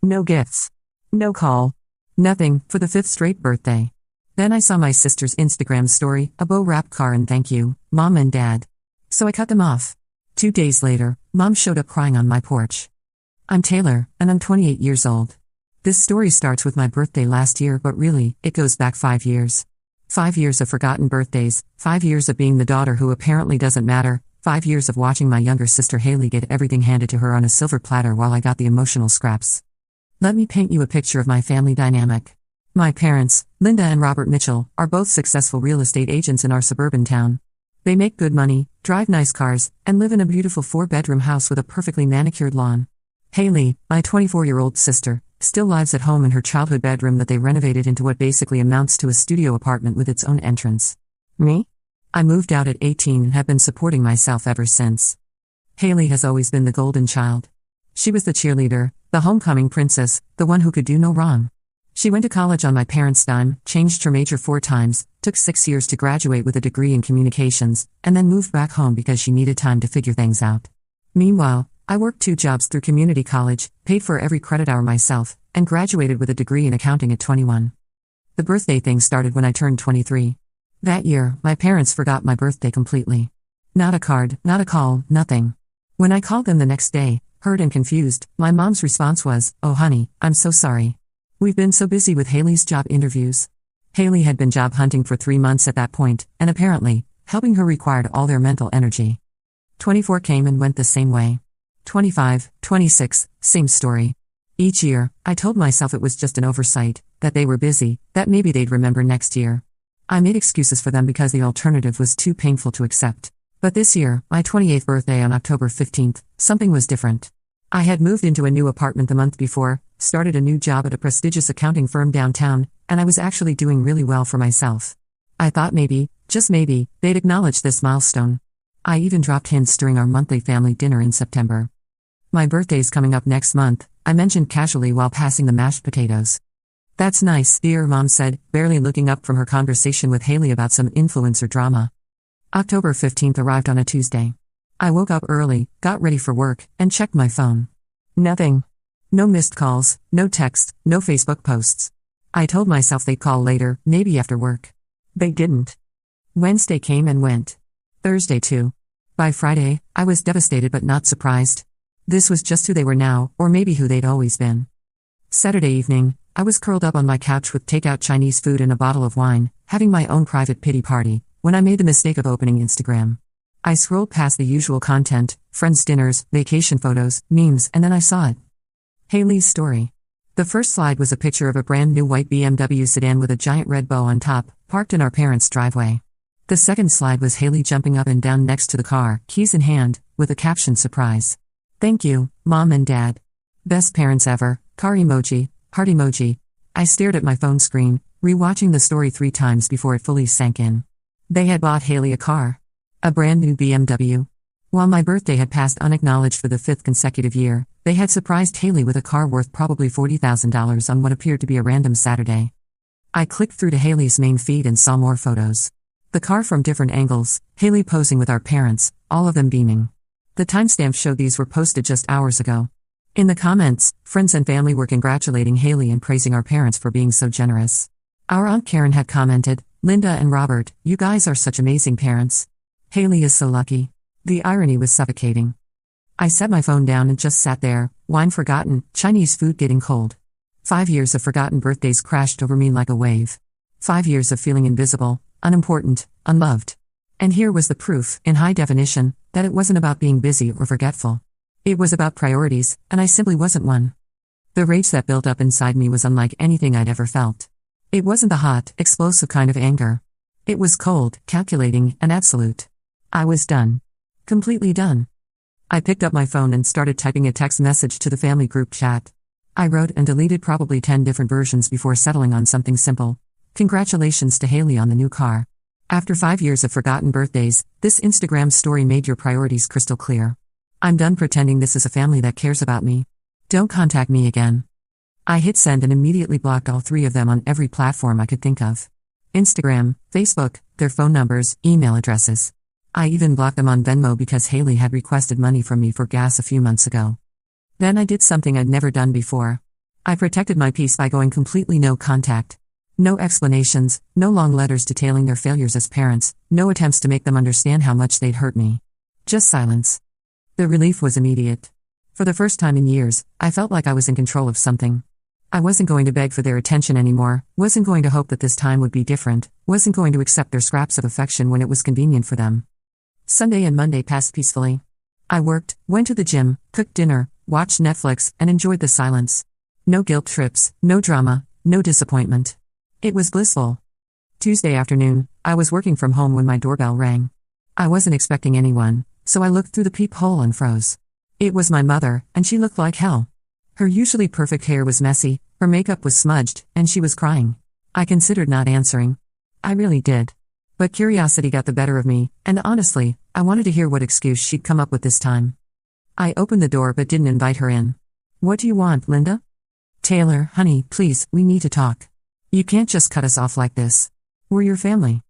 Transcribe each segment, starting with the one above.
No gifts. No call. Nothing, for the 5th straight birthday. Then I saw my sister's Instagram story, a bow wrap car and thank you, Mom and Dad. So I cut them off. 2 days later, Mom showed up crying on my porch. I'm Taylor, and I'm 28 years old. This story starts with my birthday last year, but really, it goes back 5 years. 5 years of forgotten birthdays, 5 years of being the daughter who apparently doesn't matter, 5 years of watching my younger sister Haley get everything handed to her on a silver platter while I got the emotional scraps. Let me paint you a picture of my family dynamic. My parents, Linda and Robert Mitchell, are both successful real estate agents in our suburban town. They make good money, drive nice cars, and live in a beautiful 4-bedroom house with a perfectly manicured lawn. Haley, my 24-year-old sister, still lives at home in her childhood bedroom that they renovated into what basically amounts to a studio apartment with its own entrance. Me? I moved out at 18 and have been supporting myself ever since. Haley has always been the golden child. She was the cheerleader, the homecoming princess, the one who could do no wrong. She went to college on my parents' dime, changed her major 4 times, took 6 years to graduate with a degree in communications, and then moved back home because she needed time to figure things out. Meanwhile, I worked 2 jobs through community college, paid for every credit hour myself, and graduated with a degree in accounting at 21. The birthday thing started when I turned 23. That year, my parents forgot my birthday completely. Not a card, not a call, nothing. When I called them the next day, hurt and confused, my mom's response was, "Oh honey, I'm so sorry. We've been so busy with Haley's job interviews." Haley had been job hunting for 3 months at that point, and apparently, helping her required all their mental energy. 24 came and went the same way. 25, 26, same story. Each year, I told myself it was just an oversight, that they were busy, that maybe they'd remember next year. I made excuses for them because the alternative was too painful to accept. But this year, my 28th birthday on October 15th, something was different. I had moved into a new apartment the month before, started a new job at a prestigious accounting firm downtown, and I was actually doing really well for myself. I thought maybe, just maybe, they'd acknowledge this milestone. I even dropped hints during our monthly family dinner in September. My birthday's coming up next month, I mentioned casually while passing the mashed potatoes. That's nice, dear, Mom said, barely looking up from her conversation with Haley about some influencer drama. October 15th arrived on a Tuesday. I woke up early, got ready for work, and checked my phone. Nothing. No missed calls, no text, no Facebook posts. I told myself they'd call later, maybe after work. They didn't. Wednesday came and went. Thursday too. By Friday, I was devastated but not surprised. This was just who they were now, or maybe who they'd always been. Saturday evening, I was curled up on my couch with takeout Chinese food and a bottle of wine, having my own private pity party, when I made the mistake of opening Instagram. I scrolled past the usual content, friends' dinners, vacation photos, memes, and then I saw it. Haley's story. The first slide was a picture of a brand new white BMW sedan with a giant red bow on top, parked in our parents' driveway. The second slide was Haley jumping up and down next to the car, keys in hand, with a caption surprise. "Thank you, Mom and Dad. Best parents ever," car emoji, heart emoji. I stared at my phone screen, rewatching the story 3 times before it fully sank in. They had bought Haley a car. A brand new BMW. While my birthday had passed unacknowledged for the 5th consecutive year, they had surprised Haley with a car worth probably $40,000 on what appeared to be a random Saturday. I clicked through to Haley's main feed and saw more photos. The car from different angles, Haley posing with our parents, all of them beaming. The timestamp showed these were posted just hours ago. In the comments, friends and family were congratulating Haley and praising our parents for being so generous. Our Aunt Karen had commented, "Linda and Robert, you guys are such amazing parents. Haley is so lucky." The irony was suffocating. I set my phone down and just sat there, wine forgotten, Chinese food getting cold. 5 years of forgotten birthdays crashed over me like a wave. 5 years of feeling invisible, unimportant, unloved. And here was the proof, in high definition, that it wasn't about being busy or forgetful. It was about priorities, and I simply wasn't one. The rage that built up inside me was unlike anything I'd ever felt. It wasn't the hot, explosive kind of anger. It was cold, calculating, and absolute. I was done. Completely done. I picked up my phone and started typing a text message to the family group chat. I wrote and deleted probably 10 different versions before settling on something simple. "Congratulations to Haley on the new car. After 5 years of forgotten birthdays, this Instagram story made your priorities crystal clear. I'm done pretending this is a family that cares about me. Don't contact me again." I hit send and immediately blocked all 3 of them on every platform I could think of. Instagram, Facebook, their phone numbers, email addresses. I even blocked them on Venmo because Haley had requested money from me for gas a few months ago. Then I did something I'd never done before. I protected my peace by going completely no contact. No explanations, no long letters detailing their failures as parents, no attempts to make them understand how much they'd hurt me. Just silence. The relief was immediate. For the first time in years, I felt like I was in control of something. I wasn't going to beg for their attention anymore, wasn't going to hope that this time would be different, wasn't going to accept their scraps of affection when it was convenient for them. Sunday and Monday passed peacefully. I worked, went to the gym, cooked dinner, watched Netflix, and enjoyed the silence. No guilt trips, no drama, no disappointment. It was blissful. Tuesday afternoon, I was working from home when my doorbell rang. I wasn't expecting anyone, so I looked through the peephole and froze. It was my mother, and she looked like hell. Her usually perfect hair was messy, her makeup was smudged, and she was crying. I considered not answering. I really did. But curiosity got the better of me, and honestly, I wanted to hear what excuse she'd come up with this time. I opened the door but didn't invite her in. "What do you want, Linda?" "Taylor, honey, please, we need to talk. You can't just cut us off like this. We're your family."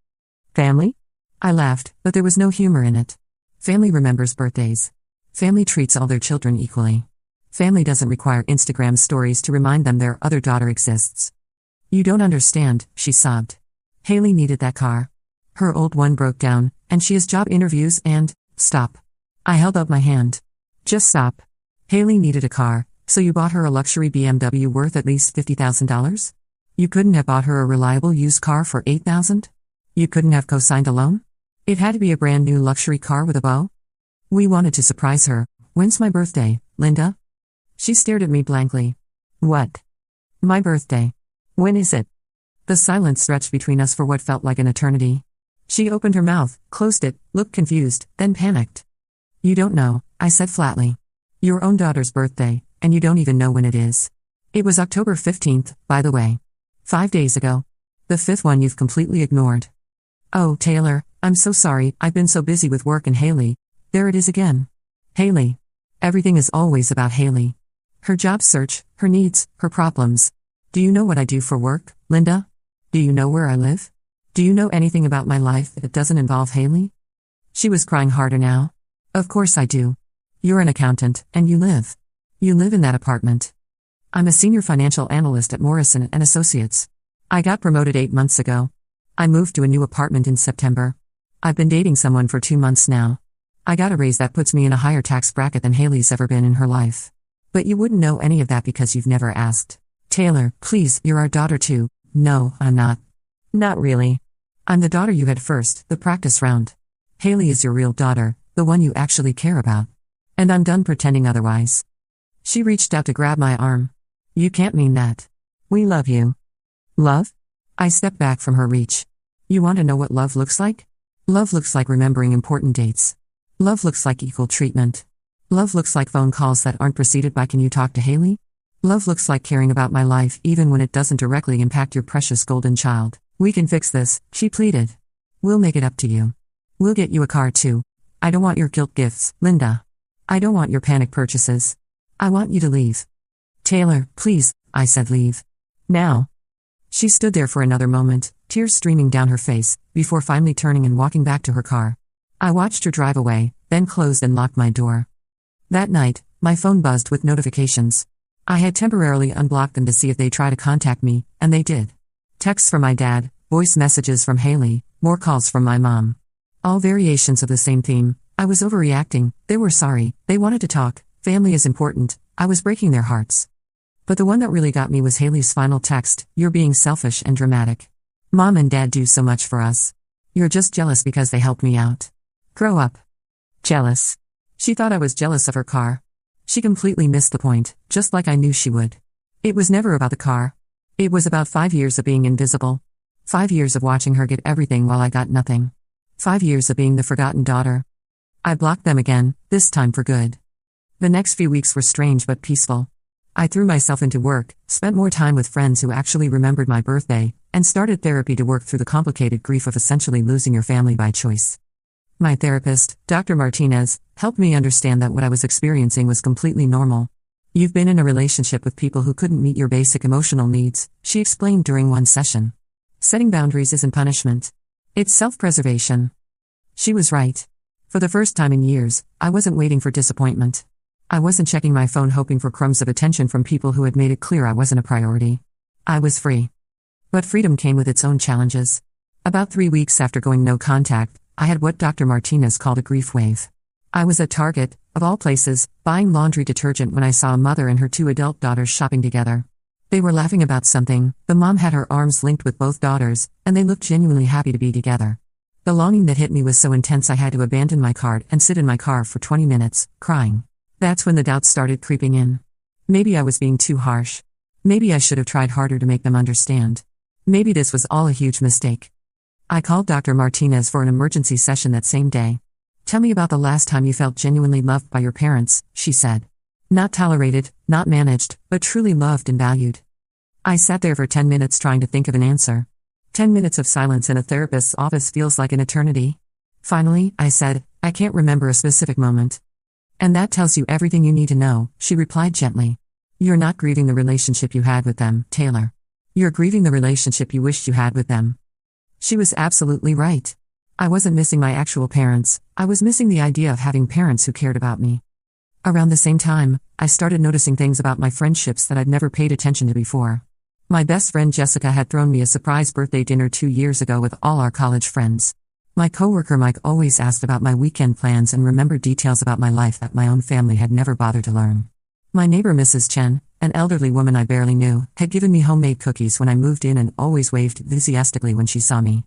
"Family?" I laughed, but there was no humor in it. Family remembers birthdays. Family treats all their children equally. Family doesn't require Instagram stories to remind them their other daughter exists. "You don't understand," she sobbed. "Haley needed that car. Her old one broke down, and she has job interviews and—" "Stop." I held up my hand. "Just stop. Haley needed a car, so you bought her a luxury BMW worth at least $50,000? You couldn't have bought her a reliable used car for $8,000? You couldn't have co-signed a loan? It had to be a brand new luxury car with a bow? We wanted to surprise her. When's my birthday, Linda?" She stared at me blankly. "What? My birthday. When is it?" The silence stretched between us for what felt like an eternity. She opened her mouth, closed it, looked confused, then panicked. "You don't know," I said flatly. "Your own daughter's birthday, and you don't even know when it is. It was October 15th, by the way. 5 days ago. The fifth one you've completely ignored." "Oh, Taylor, I'm so sorry, I've been so busy with work and Haley." There it is again. Haley. Everything is always about Haley. Her job search, her needs, her problems. "Do you know what I do for work, Linda? Do you know where I live? Do you know anything about my life that doesn't involve Haley?" She was crying harder now. "Of course I do. You're an accountant, and you live in that apartment. I'm a senior financial analyst at Morrison & Associates. I got promoted 8 months ago. I moved to a new apartment in September. I've been dating someone for 2 months now. I got a raise that puts me in a higher tax bracket than Haley's ever been in her life. But you wouldn't know any of that because you've never asked. Taylor, please, you're our daughter too." "No, I'm not." "Not really. I'm the daughter you had first, the practice round. Haley is your real daughter, the one you actually care about. And I'm done pretending otherwise." She reached out to grab my arm. "You can't mean that. We love you." "Love?" I stepped back from her reach. "You want to know what love looks like? Love looks like remembering important dates. Love looks like equal treatment. Love looks like phone calls that aren't preceded by 'Can you talk to Haley?' Love looks like caring about my life even when it doesn't directly impact your precious golden child." "We can fix this," she pleaded. "We'll make it up to you. We'll get you a car too. I don't want your guilt gifts, Linda. I don't want your panic purchases. I want you to leave." "Taylor, please," I said, "leave. Now." She stood there for another moment, tears streaming down her face, before finally turning and walking back to her car. I watched her drive away, then closed and locked my door. That night, my phone buzzed with notifications. I had temporarily unblocked them to see if they'd try to contact me, and they did. Texts from my dad, voice messages from Haley, more calls from my mom. All variations of the same theme. I was overreacting, they were sorry, they wanted to talk, family is important, I was breaking their hearts. But the one that really got me was Haley's final text: "You're being selfish and dramatic. Mom and Dad do so much for us. You're just jealous because they helped me out. Grow up." Jealous. She thought I was jealous of her car. She completely missed the point, just like I knew she would. It was never about the car. It was about 5 years of being invisible. 5 years of watching her get everything while I got nothing. 5 years of being the forgotten daughter. I blocked them again, this time for good. The next few weeks were strange but peaceful. I threw myself into work, spent more time with friends who actually remembered my birthday, and started therapy to work through the complicated grief of essentially losing your family by choice. My therapist, Dr. Martinez, helped me understand that what I was experiencing was completely normal. "You've been in a relationship with people who couldn't meet your basic emotional needs," she explained during one session. "Setting boundaries isn't punishment. It's self-preservation." She was right. For the first time in years, I wasn't waiting for disappointment. I wasn't checking my phone hoping for crumbs of attention from people who had made it clear I wasn't a priority. I was free. But freedom came with its own challenges. About 3 weeks after going no contact, I had what Dr. Martinez called a grief wave. I was at Target, of all places, buying laundry detergent when I saw a mother and her 2 adult daughters shopping together. They were laughing about something, the mom had her arms linked with both daughters, and they looked genuinely happy to be together. The longing that hit me was so intense I had to abandon my cart and sit in my car for 20 minutes, crying. That's when the doubts started creeping in. Maybe I was being too harsh. Maybe I should have tried harder to make them understand. Maybe this was all a huge mistake. I called Dr. Martinez for an emergency session that same day. Tell me about the last time you felt genuinely loved by your parents, she said. Not tolerated, not managed, but truly loved and valued. I sat there for 10 minutes trying to think of an answer. 10 minutes of silence in a therapist's office feels like an eternity. Finally, I said, I can't remember a specific moment. And that tells you everything you need to know, she replied gently. You're not grieving the relationship you had with them, Taylor. You're grieving the relationship you wished you had with them. She was absolutely right. I wasn't missing my actual parents, I was missing the idea of having parents who cared about me. Around the same time, I started noticing things about my friendships that I'd never paid attention to before. My best friend Jessica had thrown me a surprise birthday dinner 2 years ago with all our college friends. My coworker Mike always asked about my weekend plans and remembered details about my life that my own family had never bothered to learn. My neighbor Mrs. Chen, an elderly woman I barely knew, had given me homemade cookies when I moved in and always waved enthusiastically when she saw me.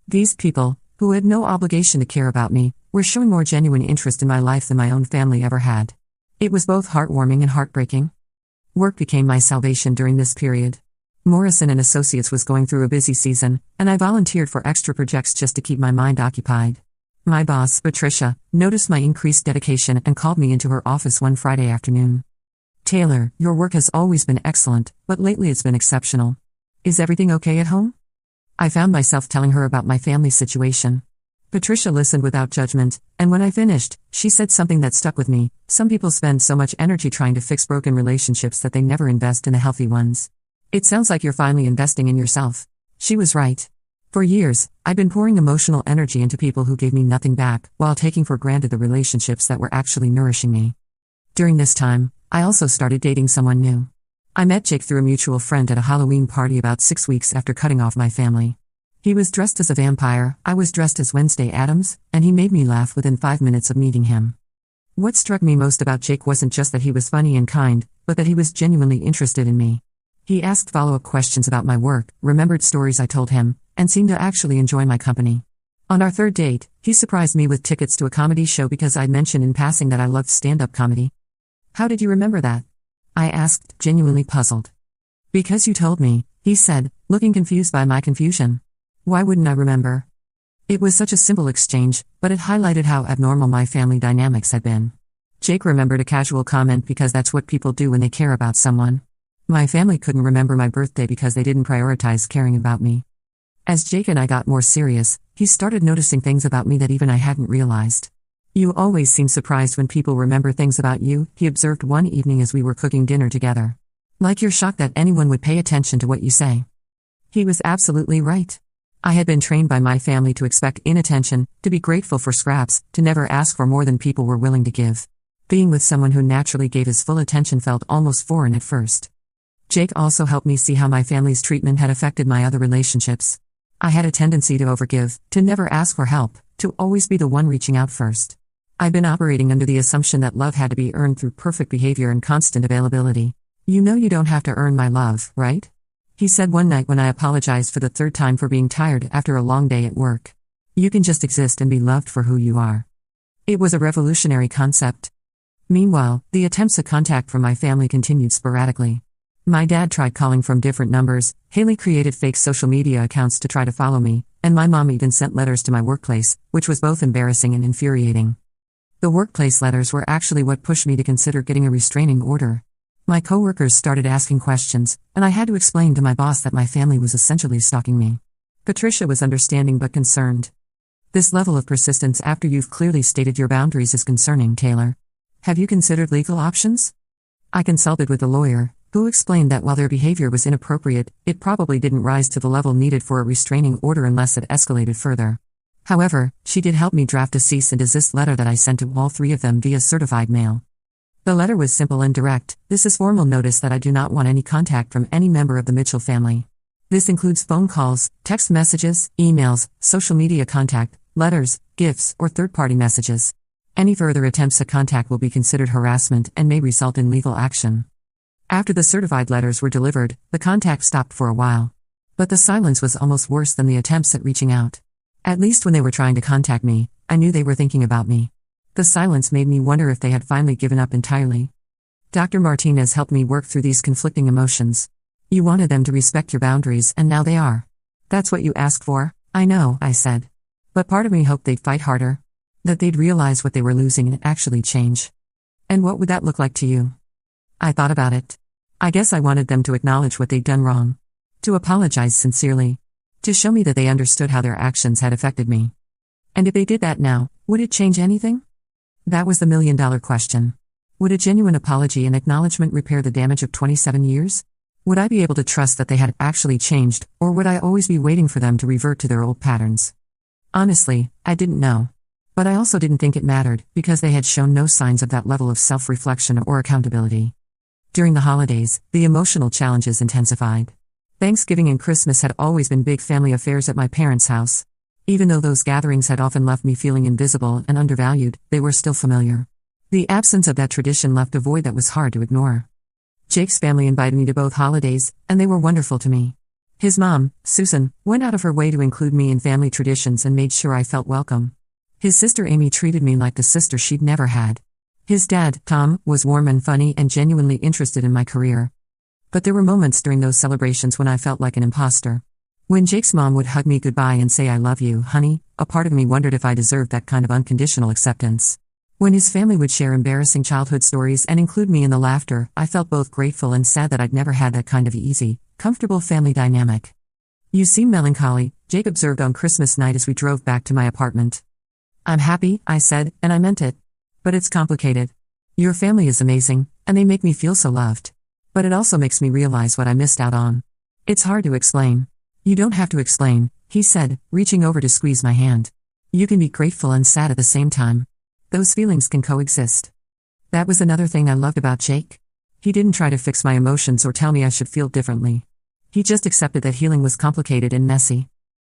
These people, who had no obligation to care about me, were showing more genuine interest in my life than my own family ever had. It was both heartwarming and heartbreaking. Work became my salvation during this period. Morrison & Associates was going through a busy season, and I volunteered for extra projects just to keep my mind occupied. My boss, Patricia, noticed my increased dedication and called me into her office one Friday afternoon. Taylor, your work has always been excellent, but lately it's been exceptional. Is everything okay at home? I found myself telling her about my family situation. Patricia listened without judgment, and when I finished, she said something that stuck with me. Some people spend so much energy trying to fix broken relationships that they never invest in the healthy ones. It sounds like you're finally investing in yourself. She was right. For years, I'd been pouring emotional energy into people who gave me nothing back, while taking for granted the relationships that were actually nourishing me. During this time, I also started dating someone new. I met Jake through a mutual friend at a Halloween party about 6 weeks after cutting off my family. He was dressed as a vampire, I was dressed as Wednesday Addams, and he made me laugh within 5 minutes of meeting him. What struck me most about Jake wasn't just that he was funny and kind, but that he was genuinely interested in me. He asked follow-up questions about my work, remembered stories I told him, and seemed to actually enjoy my company. On our third date, he surprised me with tickets to a comedy show because I'd mentioned in passing that I loved stand-up comedy. How did you remember that? I asked, genuinely puzzled. Because you told me, he said, looking confused by my confusion. Why wouldn't I remember? It was such a simple exchange, but it highlighted how abnormal my family dynamics had been. Jake remembered a casual comment because that's what people do when they care about someone. My family couldn't remember my birthday because they didn't prioritize caring about me. As Jake and I got more serious, he started noticing things about me that even I hadn't realized. You always seem surprised when people remember things about you, he observed one evening as we were cooking dinner together. Like you're shocked that anyone would pay attention to what you say. He was absolutely right. I had been trained by my family to expect inattention, to be grateful for scraps, to never ask for more than people were willing to give. Being with someone who naturally gave his full attention felt almost foreign at first. Jake also helped me see how my family's treatment had affected my other relationships. I had a tendency to overgive, to never ask for help, to always be the one reaching out first. I'd been operating under the assumption that love had to be earned through perfect behavior and constant availability. You know you don't have to earn my love, right? He said one night when I apologized for the third time for being tired after a long day at work. You can just exist and be loved for who you are. It was a revolutionary concept. Meanwhile, the attempts at contact from my family continued sporadically. My dad tried calling from different numbers, Haley created fake social media accounts to try to follow me, and my mom even sent letters to my workplace, which was both embarrassing and infuriating. The workplace letters were actually what pushed me to consider getting a restraining order. My coworkers started asking questions, and I had to explain to my boss that my family was essentially stalking me. Patricia was understanding but concerned. This level of persistence after you've clearly stated your boundaries is concerning, Taylor. Have you considered legal options? I consulted with a lawyer, who explained that while their behavior was inappropriate, it probably didn't rise to the level needed for a restraining order unless it escalated further. However, she did help me draft a cease and desist letter that I sent to all 3 of them via certified mail. The letter was simple and direct. This is formal notice that I do not want any contact from any member of the Mitchell family. This includes phone calls, text messages, emails, social media contact, letters, gifts, or third-party messages. Any further attempts at contact will be considered harassment and may result in legal action. After the certified letters were delivered, the contact stopped for a while. But the silence was almost worse than the attempts at reaching out. At least when they were trying to contact me, I knew they were thinking about me. The silence made me wonder if they had finally given up entirely. Dr. Martinez helped me work through these conflicting emotions. You wanted them to respect your boundaries, and now they are. That's what you asked for? I know, I said. But part of me hoped they'd fight harder. That they'd realize what they were losing and actually change. And what would that look like to you? I thought about it. I guess I wanted them to acknowledge what they'd done wrong. To apologize sincerely. To show me that they understood how their actions had affected me. And if they did that now, would it change anything? That was the million-dollar question. Would a genuine apology and acknowledgement repair the damage of 27 years? Would I be able to trust that they had actually changed, or would I always be waiting for them to revert to their old patterns? Honestly, I didn't know. But I also didn't think it mattered, because they had shown no signs of that level of self-reflection or accountability. During the holidays, the emotional challenges intensified. Thanksgiving and Christmas had always been big family affairs at my parents' house. Even though those gatherings had often left me feeling invisible and undervalued, they were still familiar. The absence of that tradition left a void that was hard to ignore. Jake's family invited me to both holidays, and they were wonderful to me. His mom, Susan, went out of her way to include me in family traditions and made sure I felt welcome. His sister Amy treated me like the sister she'd never had. His dad, Tom, was warm and funny and genuinely interested in my career. But there were moments during those celebrations when I felt like an imposter. When Jake's mom would hug me goodbye and say I love you, honey, a part of me wondered if I deserved that kind of unconditional acceptance. When his family would share embarrassing childhood stories and include me in the laughter, I felt both grateful and sad that I'd never had that kind of easy, comfortable family dynamic. You seem melancholy, Jake observed on Christmas night as we drove back to my apartment. I'm happy, I said, and I meant it. But it's complicated. Your family is amazing, and they make me feel so loved. But it also makes me realize what I missed out on. It's hard to explain. You don't have to explain, he said, reaching over to squeeze my hand. You can be grateful and sad at the same time. Those feelings can coexist. That was another thing I loved about Jake. He didn't try to fix my emotions or tell me I should feel differently. He just accepted that healing was complicated and messy.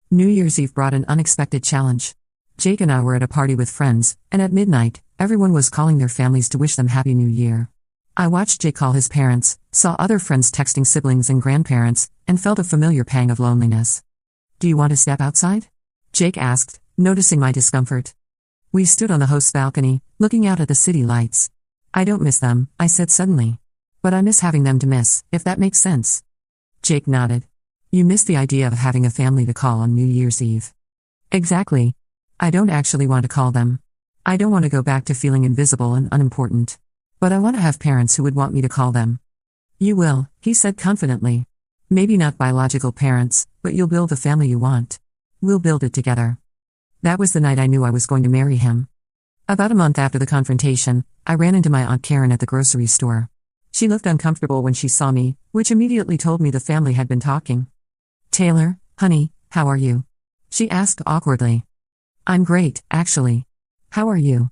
New Year's Eve brought an unexpected challenge. Jake and I were at a party with friends, and at midnight, everyone was calling their families to wish them Happy New Year. I watched Jake call his parents, saw other friends texting siblings and grandparents, and felt a familiar pang of loneliness. Do you want to step outside? Jake asked, noticing my discomfort. We stood on the host's balcony, looking out at the city lights. I don't miss them, I said suddenly. But I miss having them to miss, if that makes sense. Jake nodded. You miss the idea of having a family to call on New Year's Eve. Exactly. I don't actually want to call them. I don't want to go back to feeling invisible and unimportant. But I want to have parents who would want me to call them. You will, he said confidently. Maybe not biological parents, but you'll build the family you want. We'll build it together. That was the night I knew I was going to marry him. About a month after the confrontation, I ran into my Aunt Karen at the grocery store. She looked uncomfortable when she saw me, which immediately told me the family had been talking. Taylor, honey, how are you? She asked awkwardly. I'm great, actually. How are you?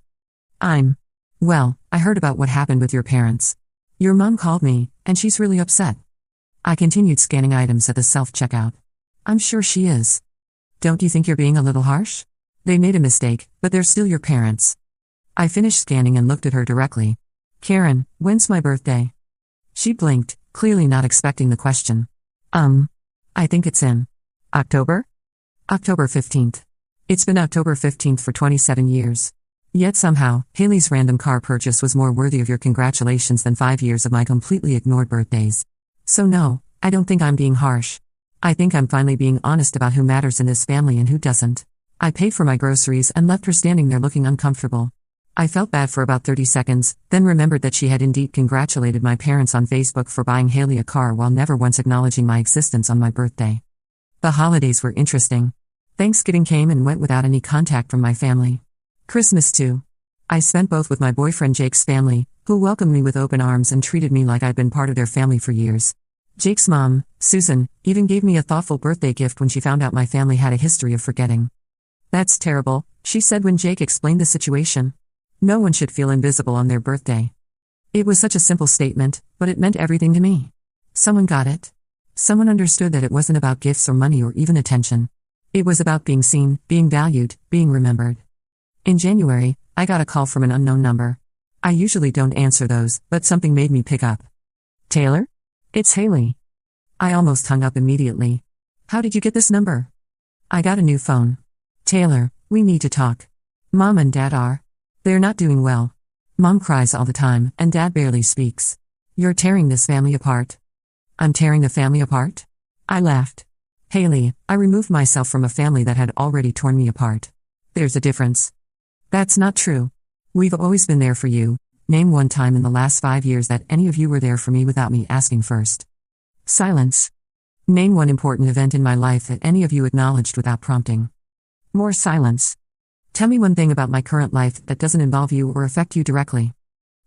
Well, I heard about what happened with your parents. Your mom called me, and she's really upset. I continued scanning items at the self-checkout. I'm sure she is. Don't you think you're being a little harsh? They made a mistake, but they're still your parents. I finished scanning and looked at her directly. Karen, when's my birthday? She blinked, clearly not expecting the question. I think it's in October? October 15th. It's been October 15th for 27 years. Yet somehow, Haley's random car purchase was more worthy of your congratulations than 5 years of my completely ignored birthdays. So no, I don't think I'm being harsh. I think I'm finally being honest about who matters in this family and who doesn't. I paid for my groceries and left her standing there looking uncomfortable. I felt bad for about 30 seconds, then remembered that she had indeed congratulated my parents on Facebook for buying Haley a car while never once acknowledging my existence on my birthday. The holidays were interesting. Thanksgiving came and went without any contact from my family. Christmas too. I spent both with my boyfriend Jake's family, who welcomed me with open arms and treated me like I'd been part of their family for years. Jake's mom, Susan, even gave me a thoughtful birthday gift when she found out my family had a history of forgetting. That's terrible, she said when Jake explained the situation. No one should feel invisible on their birthday. It was such a simple statement, but it meant everything to me. Someone got it. Someone understood that it wasn't about gifts or money or even attention. It was about being seen, being valued, being remembered. In January, I got a call from an unknown number. I usually don't answer those, but something made me pick up. Taylor? It's Haley. I almost hung up immediately. How did you get this number? I got a new phone. Taylor, we need to talk. Mom and Dad are. They're not doing well. Mom cries all the time, and Dad barely speaks. You're tearing this family apart. I'm tearing the family apart? I laughed. Haley, I removed myself from a family that had already torn me apart. There's a difference. That's not true. We've always been there for you. Name one time in the last 5 years that any of you were there for me without me asking first. Silence. Name one important event in my life that any of you acknowledged without prompting. More silence. Tell me one thing about my current life that doesn't involve you or affect you directly.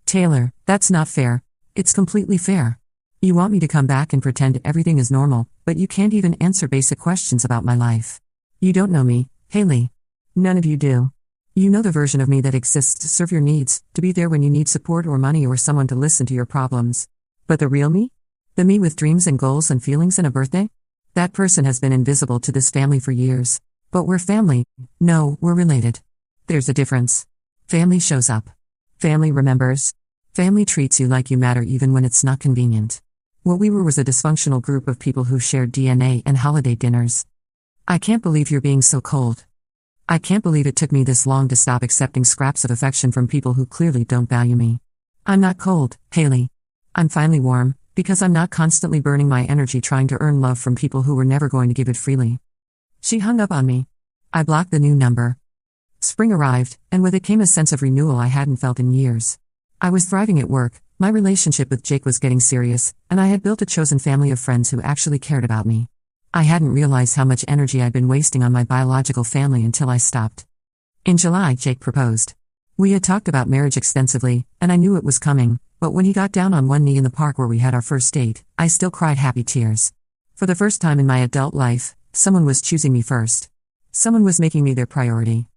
Taylor, that's not fair. It's completely fair. You want me to come back and pretend everything is normal, but you can't even answer basic questions about my life. You don't know me, Haley. None of you do. You know the version of me that exists to serve your needs, to be there when you need support or money or someone to listen to your problems. But the real me? The me with dreams and goals and feelings and a birthday? That person has been invisible to this family for years. But we're family. No, we're related. There's a difference. Family shows up. Family remembers. Family treats you like you matter even when it's not convenient. What we were was a dysfunctional group of people who shared DNA and holiday dinners. I can't believe you're being so cold. I can't believe it took me this long to stop accepting scraps of affection from people who clearly don't value me. I'm not cold, Haley. I'm finally warm, because I'm not constantly burning my energy trying to earn love from people who were never going to give it freely. She hung up on me. I blocked the new number. Spring arrived, and with it came a sense of renewal I hadn't felt in years. I was thriving at work, my relationship with Jake was getting serious, and I had built a chosen family of friends who actually cared about me. I hadn't realized how much energy I'd been wasting on my biological family until I stopped. In July, Jake proposed. We had talked about marriage extensively, and I knew it was coming, but when he got down on one knee in the park where we had our first date, I still cried happy tears. For the first time in my adult life, someone was choosing me first. Someone was making me their priority.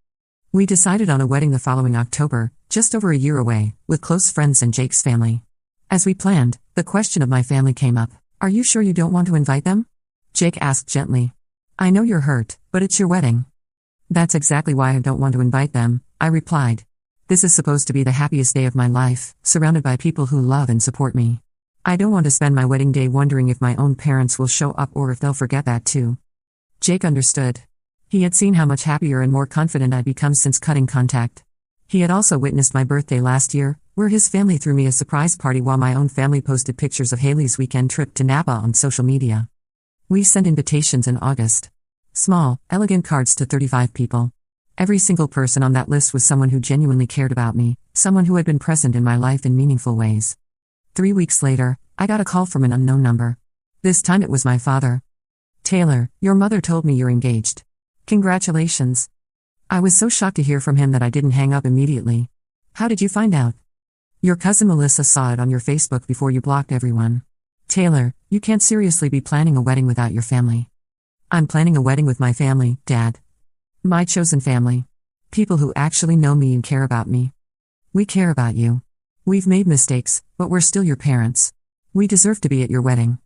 We decided on a wedding the following October, just over a year away, with close friends and Jake's family. As we planned, the question of my family came up. Are you sure you don't want to invite them? Jake asked gently. I know you're hurt, but it's your wedding. That's exactly why I don't want to invite them, I replied. This is supposed to be the happiest day of my life, surrounded by people who love and support me. I don't want to spend my wedding day wondering if my own parents will show up or if they'll forget that too. Jake understood. He had seen how much happier and more confident I'd become since cutting contact. He had also witnessed my birthday last year, where his family threw me a surprise party while my own family posted pictures of Haley's weekend trip to Napa on social media. We sent invitations in August. Small, elegant cards to 35 people. Every single person on that list was someone who genuinely cared about me, someone who had been present in my life in meaningful ways. 3 weeks later, I got a call from an unknown number. This time it was my father. Taylor, your mother told me you're engaged. Congratulations. I was so shocked to hear from him that I didn't hang up immediately. How did you find out? Your cousin Melissa saw it on your Facebook before you blocked everyone. Taylor, you can't seriously be planning a wedding without your family. I'm planning a wedding with my family, Dad. My chosen family. People who actually know me and care about me. We care about you. We've made mistakes, but we're still your parents. We deserve to be at your wedding.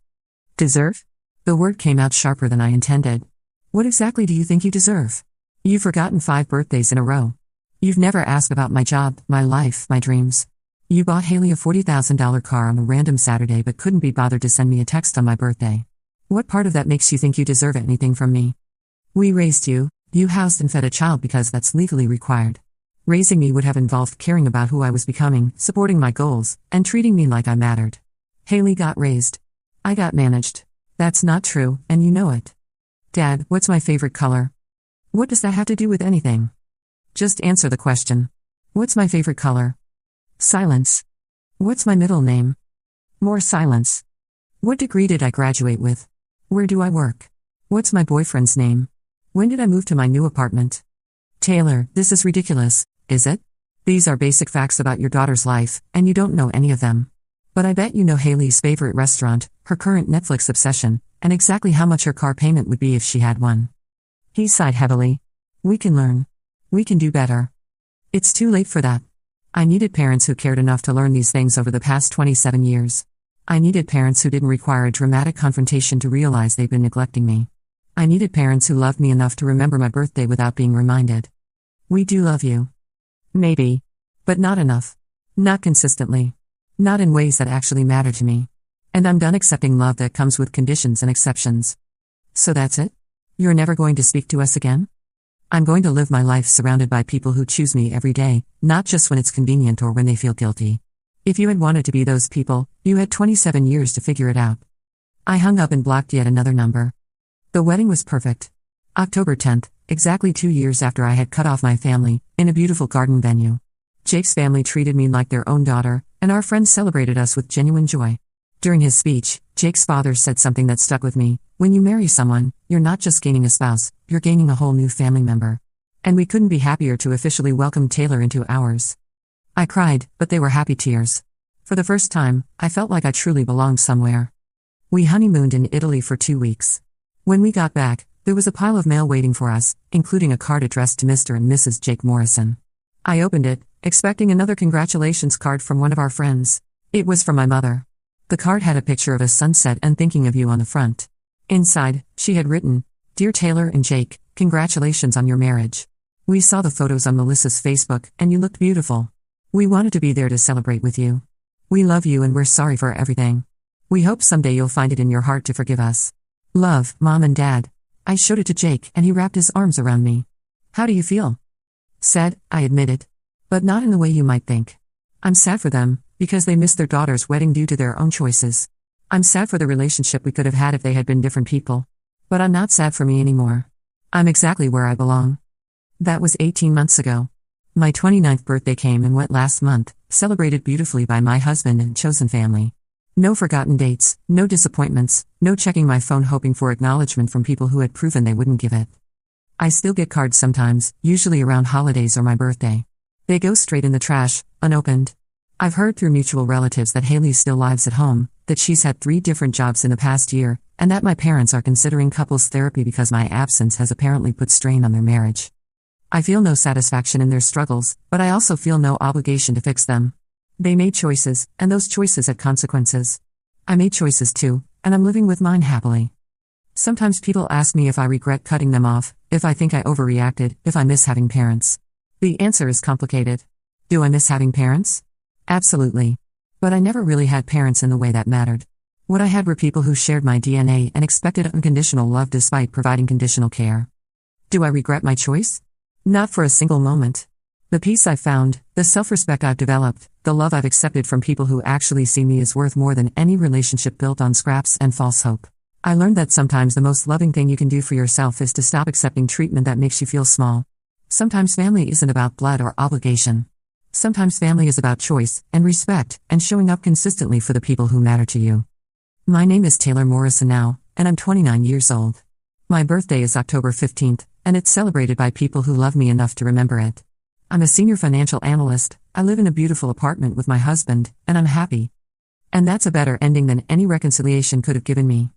Deserve? The word came out sharper than I intended. What exactly do you think you deserve? You've forgotten 5 birthdays in a row. You've never asked about my job, my life, my dreams. You bought Haley a $40,000 car on a random Saturday but couldn't be bothered to send me a text on my birthday. What part of that makes you think you deserve anything from me? We raised you, you housed and fed a child because that's legally required. Raising me would have involved caring about who I was becoming, supporting my goals, and treating me like I mattered. Haley got raised. I got managed. That's not true, and you know it. Dad, what's my favorite color? What does that have to do with anything? Just answer the question. What's my favorite color? Silence. What's my middle name? More silence. What degree did I graduate with? Where do I work? What's my boyfriend's name? When did I move to my new apartment? Taylor, this is ridiculous, is it? These are basic facts about your daughter's life, and you don't know any of them. But I bet you know Haley's favorite restaurant, her current Netflix obsession, and exactly how much her car payment would be if she had one. He sighed heavily. We can learn. We can do better. It's too late for that. I needed parents who cared enough to learn these things over the past 27 years. I needed parents who didn't require a dramatic confrontation to realize they'd been neglecting me. I needed parents who loved me enough to remember my birthday without being reminded. We do love you. Maybe. But not enough. Not consistently. Not in ways that actually matter to me. And I'm done accepting love that comes with conditions and exceptions. So that's it? You're never going to speak to us again? I'm going to live my life surrounded by people who choose me every day, not just when it's convenient or when they feel guilty. If you had wanted to be those people, you had 27 years to figure it out. I hung up and blocked yet another number. The wedding was perfect. October 10th, exactly 2 years after I had cut off my family, in a beautiful garden venue. Jake's family treated me like their own daughter, and our friends celebrated us with genuine joy. During his speech, Jake's father said something that stuck with me. When you marry someone, you're not just gaining a spouse, you're gaining a whole new family member. And we couldn't be happier to officially welcome Taylor into ours. I cried, but they were happy tears. For the first time, I felt like I truly belonged somewhere. We honeymooned in Italy for 2 weeks. When we got back, there was a pile of mail waiting for us, including a card addressed to Mr. and Mrs. Jake Morrison. I opened it, expecting another congratulations card from one of our friends. It was from my mother. The card had a picture of a sunset and thinking of you on the front. Inside, she had written, "Dear Taylor and Jake, congratulations on your marriage. We saw the photos on Melissa's Facebook, and you looked beautiful. We wanted to be there to celebrate with you. We love you and we're sorry for everything. We hope someday you'll find it in your heart to forgive us. Love, Mom and Dad." I showed it to Jake and he wrapped his arms around me. "How do you feel?" Sad, I admitted. But not in the way you might think. I'm sad for them, because they missed their daughter's wedding due to their own choices. I'm sad for the relationship we could have had if they had been different people. But I'm not sad for me anymore. I'm exactly where I belong. That was 18 months ago. My 29th birthday came and went last month, celebrated beautifully by my husband and chosen family. No forgotten dates, no disappointments, no checking my phone hoping for acknowledgement from people who had proven they wouldn't give it. I still get cards sometimes, usually around holidays or my birthday. They go straight in the trash, unopened. I've heard through mutual relatives that Haley still lives at home, that she's had 3 different jobs in the past year, and that my parents are considering couples therapy because my absence has apparently put strain on their marriage. I feel no satisfaction in their struggles, but I also feel no obligation to fix them. They made choices, and those choices had consequences. I made choices too, and I'm living with mine happily. Sometimes people ask me if I regret cutting them off, if I think I overreacted, if I miss having parents. The answer is complicated. Do I miss having parents? Absolutely. But I never really had parents in the way that mattered. What I had were people who shared my DNA and expected unconditional love despite providing conditional care. Do I regret my choice? Not for a single moment. The peace I've found, the self-respect I've developed, the love I've accepted from people who actually see me is worth more than any relationship built on scraps and false hope. I learned that sometimes the most loving thing you can do for yourself is to stop accepting treatment that makes you feel small. Sometimes family isn't about blood or obligation. Sometimes family is about choice and respect and showing up consistently for the people who matter to you. My name is Taylor Morrison now, and I'm 29 years old. My birthday is October 15th, and it's celebrated by people who love me enough to remember it. I'm a senior financial analyst, I live in a beautiful apartment with my husband, and I'm happy. And that's a better ending than any reconciliation could have given me.